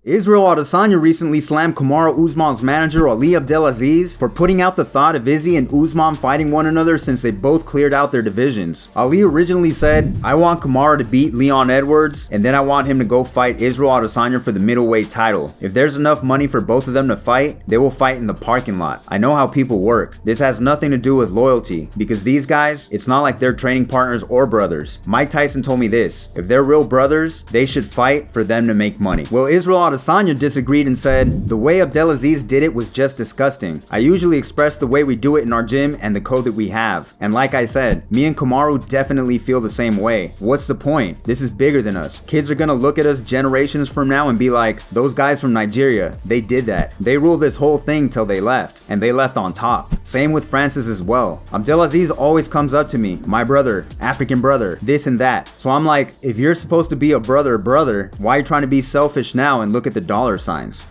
Israel Adesanya recently slammed Kamaru Usman's manager Ali Abdelaziz for putting out the thought of Izzy and Usman fighting one another since they both cleared out their divisions. Ali originally said, "I want Kamaru to beat Leon Edwards, and then I want him to go fight Israel Adesanya for the middleweight title. If there's enough money for both of them to fight, they will fight in the parking lot. I know how people work. This has nothing to do with loyalty, because these guys, it's not like they're training partners or brothers. Mike Tyson told me this, if they're real brothers, they should fight for them to make money." Well, Israel Adesanya disagreed and said, "The way Abdelaziz did it was just disgusting. I usually express the way we do it in our gym and the code that we have. And like I said, me and Kamaru definitely feel the same way. What's the point? This is bigger than us. Kids are gonna look at us generations from now and be like, those guys from Nigeria, they did that. They ruled this whole thing till they left, and they left on top." Same with Francis as well. Abdelaziz always comes up to me, "My brother, African brother, this and that." So I'm like, if you're supposed to be a brother, why are you trying to be selfish now and look at the dollar signs?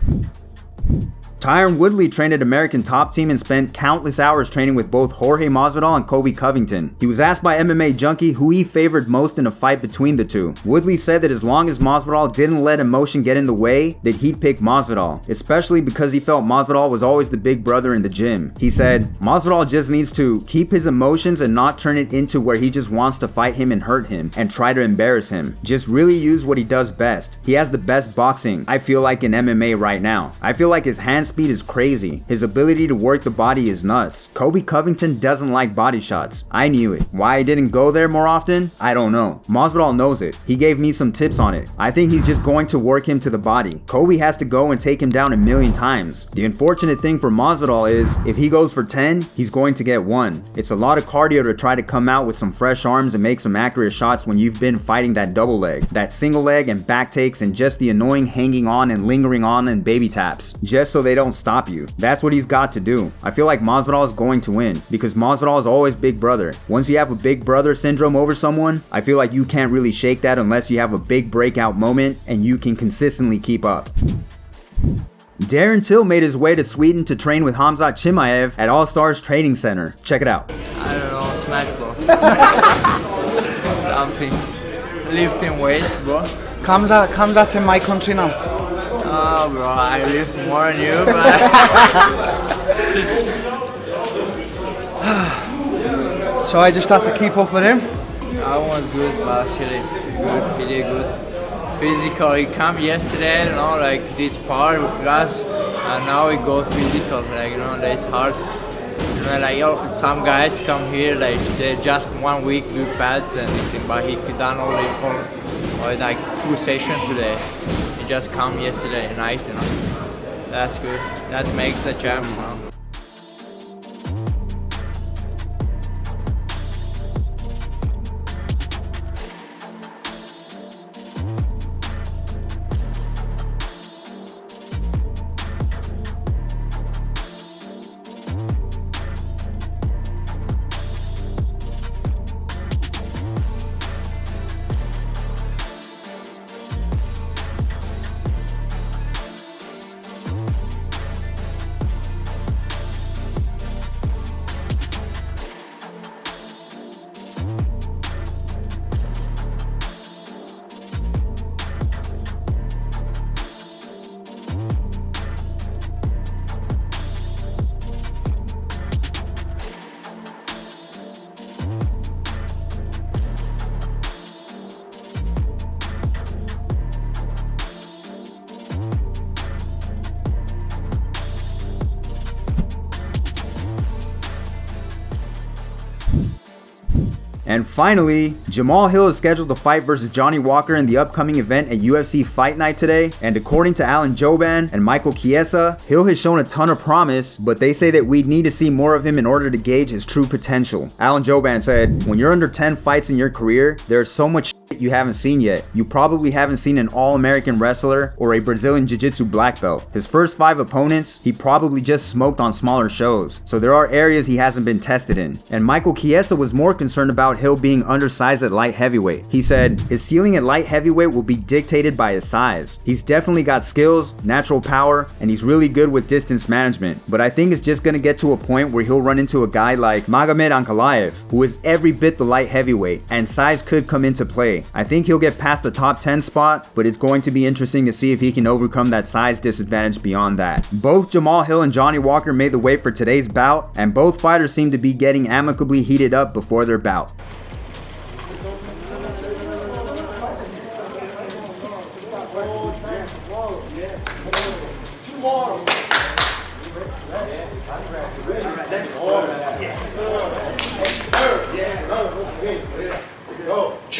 Tyrone Woodley trained at American Top Team and spent countless hours training with both Jorge Masvidal and Colby Covington. He was asked by MMA Junkie who he favored most in a fight between the two. Woodley said that as long as Masvidal didn't let emotion get in the way, that he'd pick Masvidal, especially because he felt Masvidal was always the big brother in the gym. He said, "Masvidal just needs to keep his emotions and not turn it into where he just wants to fight him and hurt him and try to embarrass him. Just really use what he does best. He has the best boxing, I feel like, in MMA right now. I feel like his hands speed is crazy. His ability to work the body is nuts. Colby Covington doesn't like body shots. I knew it. Why I didn't go there more often? I don't know. Masvidal knows it. He gave me some tips on it. I think he's just going to work him to the body. Colby has to go and take him down a million times. The unfortunate thing for Masvidal is, if he goes for 10, he's going to get 1. It's a lot of cardio to try to come out with some fresh arms and make some accurate shots when you've been fighting that double leg, that single leg and back takes, and just the annoying hanging on and lingering on and baby taps, just so they don't stop you. That's what he's got to do. I feel like Masvidal is going to win because Masvidal is always big brother. Once you have a big brother syndrome over someone, I feel like you can't really shake that unless you have a big breakout moment and you can consistently keep up. Darren Till made his way to Sweden to train with Khamzat Chimaev at All Stars Training Center. Check it out. I don't know, smash bro. Something. Lifting weights bro. Khamzat's in my country now. Oh bro, I lift more than you, but so I just had to keep up with him. I was good, but actually good, he did good. Physical, he came yesterday, you know, like did spar with us, and now we go physical, like, you know, that's hard. You know, like, some guys come here, like they just 1 week do pads and this, but he done only for like 2 sessions today. He just come yesterday night, you know. That's good. That makes the champ, you know. And finally, Jamal Hill is scheduled to fight versus Johnny Walker in the upcoming event at UFC Fight Night today. And according to Jouban and Michael Chiesa, Hill has shown a ton of promise, but they say that we need to see more of him in order to gauge his true potential. Jouban said, "When you're under 10 fights in your career, there's so much you haven't seen yet. You probably haven't seen an all-American wrestler or a Brazilian Jiu-Jitsu black belt. His first 5 opponents, he probably just smoked on smaller shows. So there are areas he hasn't been tested in." And Michael Chiesa was more concerned about Hill being undersized at light heavyweight. He said, "His ceiling at light heavyweight will be dictated by his size. He's definitely got skills, natural power, and he's really good with distance management. But I think it's just gonna get to a point where he'll run into a guy like Magomed Ankalaev, who is every bit the light heavyweight, and size could come into play. way. I think he'll get past the top 10 spot, but it's going to be interesting to see if he can overcome that size disadvantage beyond that. Both Jamahal Hill and Johnny Walker made the weight for today's bout, and both fighters seem to be getting amicably heated up before their bout.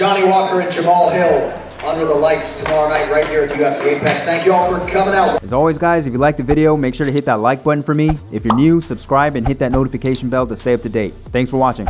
Johnny Walker and Jamahal Hill under the lights tomorrow night right here at the UFC Apex. Thank you all for coming out. As always, guys, if you liked the video, make sure to hit that like button for me. If you're new, subscribe and hit that notification bell to stay up to date. Thanks for watching.